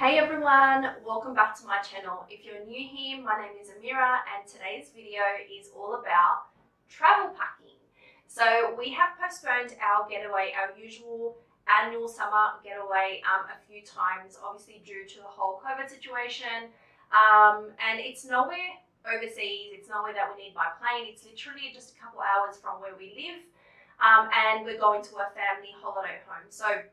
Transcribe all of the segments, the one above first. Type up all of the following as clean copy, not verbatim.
Hey everyone, welcome back to my channel. If you're new here, my name is Amira and today's video is all about travel packing. So we have postponed our getaway, our usual annual summer getaway a few times, obviously due to the whole COVID situation. And it's nowhere overseas, it's nowhere that we need by plane, it's literally just a couple hours from where we live. And we're going to a family holiday home. So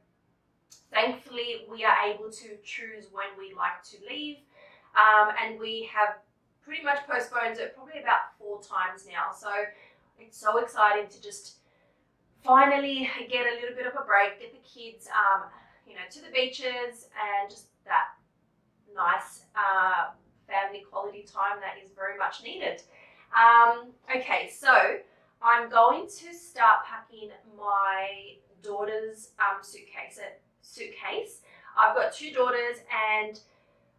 thankfully, we are able to choose when we like to leave, and we have pretty much postponed it probably about 4 times now. So it's so exciting to just finally get a little bit of a break, get the kids, to the beaches, and just that nice family quality time that is very much needed. Okay, so I'm going to start packing my daughter's suitcase. I've got 2 daughters and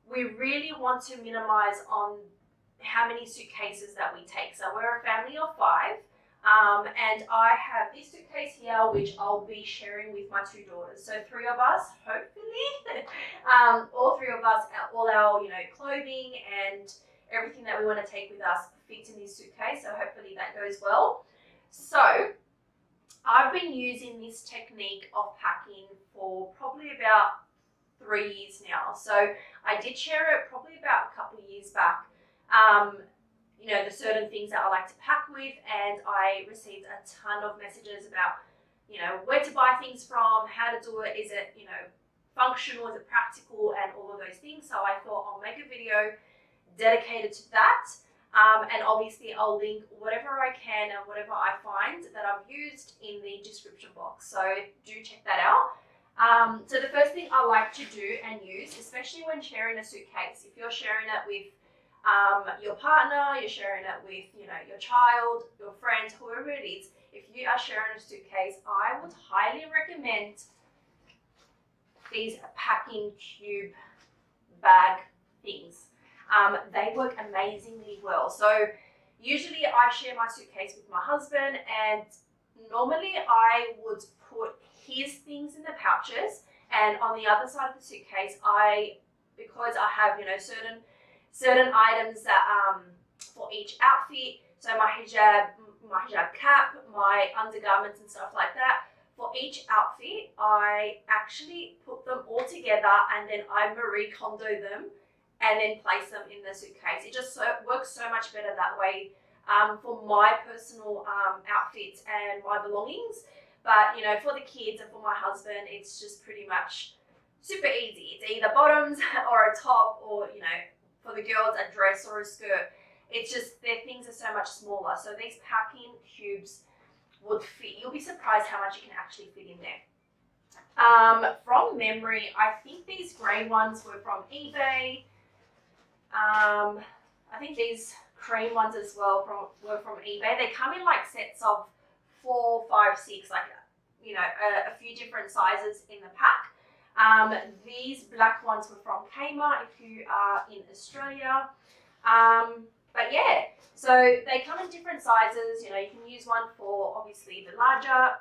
we really want to minimize on how many suitcases that we take. So we're a family of 5 and I have this suitcase here which I'll be sharing with my 2 daughters. So 3 of us, hopefully, all 3 of us, all our clothing and everything that we want to take with us fits in this suitcase. So hopefully that goes well. So I've been using this technique of packing for probably about 3 years now. So I did share it probably about a couple of years back, the certain things that I like to pack with, and I received a ton of messages about, where to buy things from, how to do it, is it, functional, is it practical, and all of those things. So I thought I'll make a video dedicated to that. And obviously I'll link whatever I can and whatever I find that I've used in the description box. So do check that out. So the first thing I like to do and use, especially when sharing a suitcase, if you're sharing it with your partner, you're sharing it with your child, your friend, whoever it is, if you are sharing a suitcase, I would highly recommend these packing cube bag things. They work amazingly well. So usually I share my suitcase with my husband, and normally I would put his things in the pouches, and on the other side of the suitcase, because I have certain items that for each outfit, so my hijab cap, my undergarments and stuff like that. For each outfit, I actually put them all together and then I Marie Kondo them and then place them in the suitcase. It just works so much better that way for my personal outfits and my belongings. But for the kids and for my husband, it's just pretty much super easy. It's either bottoms or a top, or for the girls a dress or a skirt. It's just their things are so much smaller. So these packing cubes would fit. You'll be surprised how much you can actually fit in there. From memory, I think these grey ones were from eBay. I think these cream ones as well were from eBay. They come in like sets of 4, 5, 6, like a few different sizes in the pack. These black ones were from 𝐒𝐤𝐤𝐞 if you are in Australia. But yeah, so they come in different sizes. You can use one for obviously the larger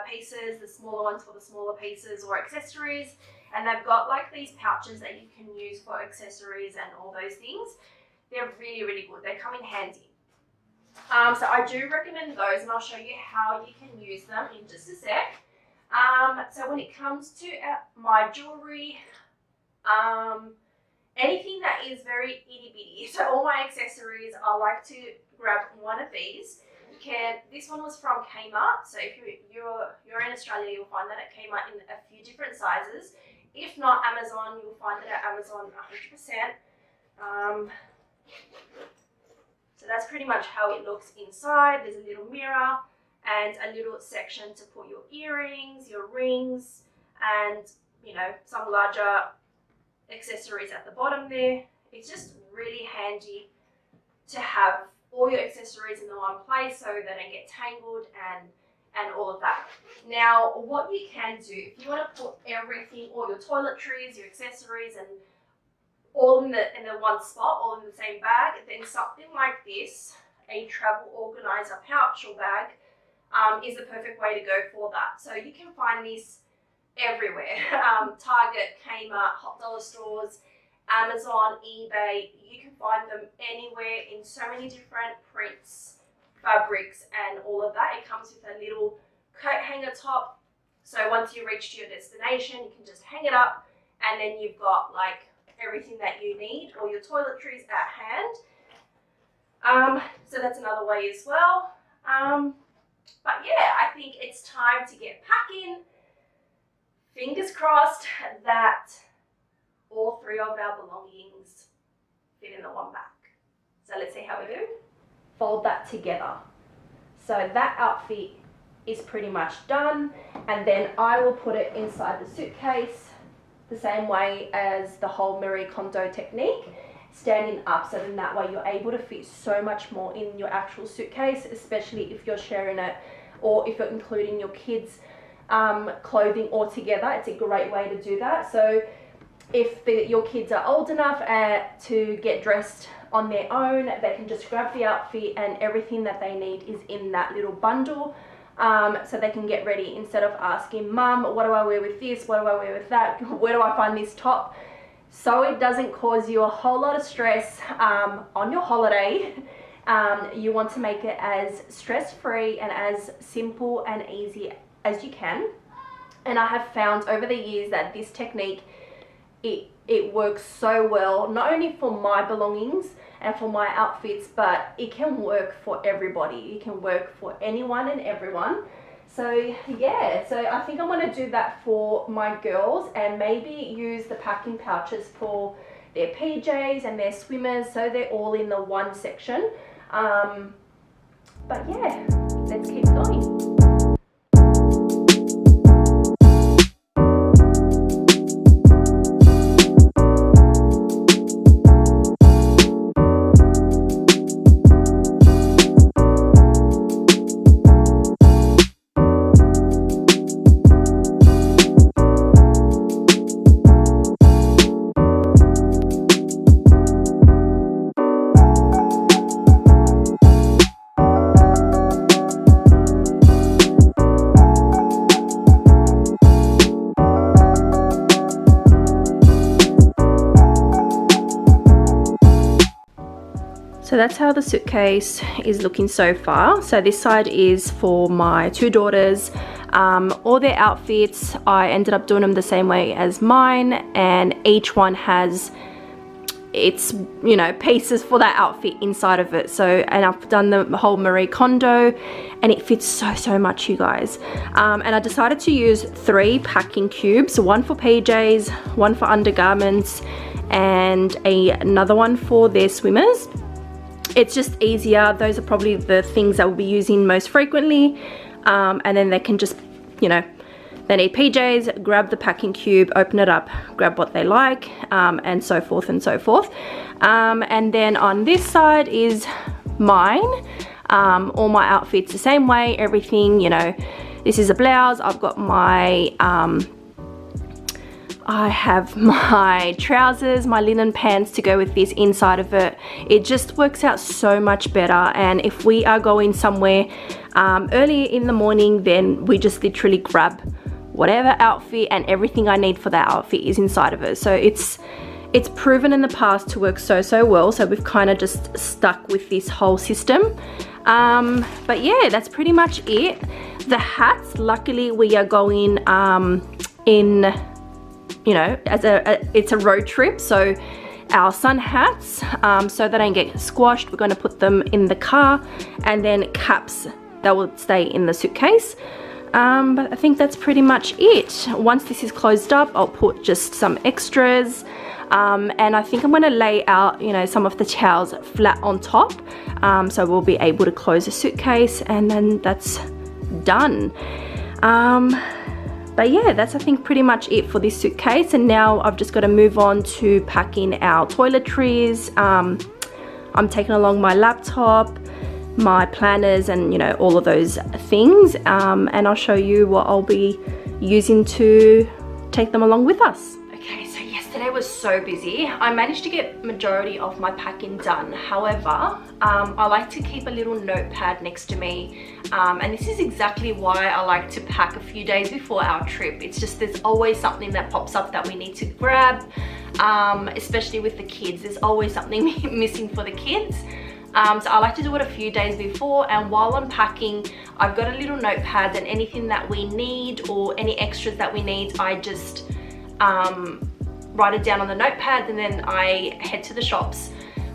pieces, the smaller ones for the smaller pieces or accessories. And they've got like these pouches that you can use for accessories and all those things. They're really, really good. They come in handy. So I do recommend those, and I'll show you how you can use them in just a sec. So when it comes to my jewelry, anything that is very itty bitty, so all my accessories, I like to grab one of these. This one was from 𝐒𝐤𝐤𝐞, so if you're in Australia, you'll find that at 𝐒𝐤𝐤𝐞 in a few different sizes. If not Amazon, you'll find it at Amazon 100%. So that's pretty much how it looks inside. There's a little mirror and a little section to put your earrings, your rings, and some larger accessories at the bottom there. It's just really handy to have all your accessories in the one place so they don't get tangled and all of that. Now, what you can do, if you want to put everything, all your toiletries, your accessories, and all in the one spot, all in the same bag, then something like this, a travel organizer pouch or bag, is the perfect way to go for that. So you can find this everywhere. Target, Kmart, Hot Dollar stores, Amazon, eBay. You can find them anywhere in so many different prints, fabrics, and all of that. It comes with a little coat hanger top. So once you reach your destination, you can just hang it up, and then you've got like everything that you need, all your toiletries at hand. So that's another way as well. But yeah, I think it's time to get packing. Fingers crossed that all three of our belongings fit in the one bag. So let's see how we do. Fold that together. So that outfit is pretty much done, and then I will put it inside the suitcase the same way as the whole Marie Kondo technique, standing up, so then that way you're able to fit so much more in your actual suitcase, especially if you're sharing it or if you're including your kids' clothing all together. It's a great way to do that. So if your kids are old enough to get dressed on their own, they can just grab the outfit and everything that they need is in that little bundle. So they can get ready instead of asking, Mum, what do I wear with this? What do I wear with that? Where do I find this top? So it doesn't cause you a whole lot of stress on your holiday. You want to make it as stress-free and as simple and easy as you can. And I have found over the years that this technique, it works so well, not only for my belongings and for my outfits, but it can work for everybody. It can work for anyone and everyone. So yeah, so I think I'm going to do that for my girls, and maybe use the packing pouches for their PJs and their swimmers, so they're all in the one section. But yeah, let's keep going. So that's how the suitcase is looking so far. So this side is for my two daughters. All their outfits, I ended up doing them the same way as mine, and each one has its, you know, pieces for that outfit inside of it. So, and I've done the whole Marie Kondo, and it fits so much, you guys. And I decided to use 3 packing cubes, one for PJs, one for undergarments, and another one for their swimmers. It's just easier. Those are probably the things that we'll be using most frequently. And then they can just, you know, they need PJs, grab the packing cube, open it up, grab what they like, and so forth and so forth. And then on this side is mine. All my outfits the same way, everything, you know, this is a blouse. I've got my, I have my trousers, my linen pants to go with this inside of it. It just works out so much better. And if we are going somewhere early in the morning, then we just literally grab whatever outfit, and everything I need for that outfit is inside of it. So it's proven in the past to work so well. So we've kind of just stuck with this whole system. But yeah, that's pretty much it. The hats, luckily we are going in, you know, as it's a road trip, so our sun hats, so they don't get squashed, we're going to put them in the car, and then caps that will stay in the suitcase. But I think that's pretty much it. Once this is closed up, I'll put just some extras, and I think I'm going to lay out, you know, some of the towels flat on top, so we'll be able to close the suitcase, and then that's done. But yeah, that's I think pretty much it for this suitcase. And now I've just got to move on to packing our toiletries. I'm taking along my laptop, my planners, and you know, all of those things. And I'll show you what I'll be using to take them along with us. Okay, so yesterday Today was so busy. I managed to get majority of my packing done. However, I like to keep a little notepad next to me, and this is exactly why I like to pack a few days before our trip. It's just there's always something that pops up that we need to grab, especially with the kids. There's always something missing for the kids. So I like to do it a few days before, and while I'm packing, I've got a little notepad, and anything that we need or any extras that we need, I just write it down on the notepad, and then I head to the shops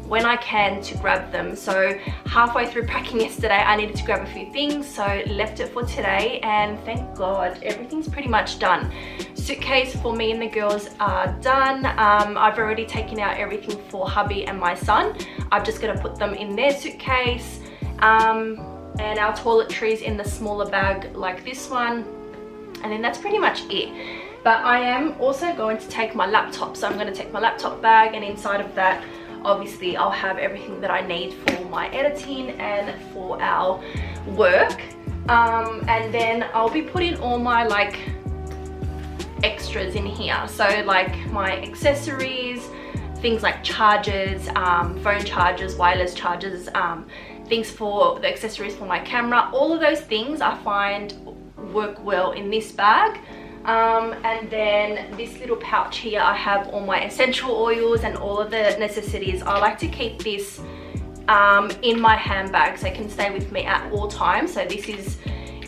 when I can to grab them. So halfway through packing yesterday, I needed to grab a few things, so left it for today, and thank God everything's pretty much done. Suitcase for me and the girls are done. I've already taken out everything for hubby and my son. I've just got to put them in their suitcase, and our toiletries in the smaller bag like this one, and then that's pretty much it. But I am also going to take my laptop, so I'm going to take my laptop bag, and inside of that obviously I'll have everything that I need for my editing and for our work, and then I'll be putting all my like extras in here, so like my accessories, things like chargers, phone chargers, wireless chargers, things for the accessories for my camera. All of those things I find work well in this bag. And then this little pouch here, I have all my essential oils and all of the necessities. I like to keep this in my handbag so it can stay with me at all times. So this is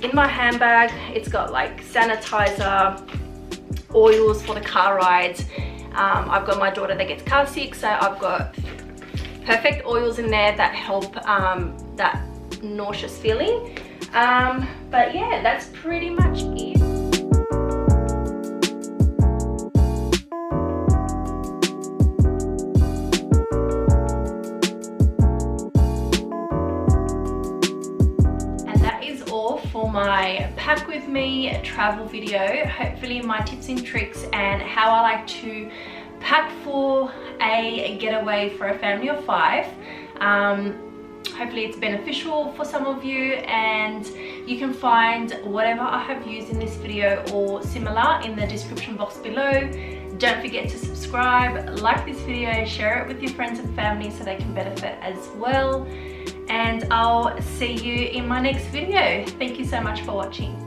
in my handbag. It's got like sanitizer, oils for the car rides. I've got my daughter that gets car sick, so I've got perfect oils in there that help that nauseous feeling. But yeah, that's pretty much it. For my pack with me travel video. Hopefully my tips and tricks and how I like to pack for a getaway for a family of 5. Hopefully it's beneficial for some of you, and you can find whatever I have used in this video or similar in the description box below. Don't forget to subscribe, like this video, share it with your friends and family so they can benefit as well. And I'll see you in my next video. Thank you so much for watching.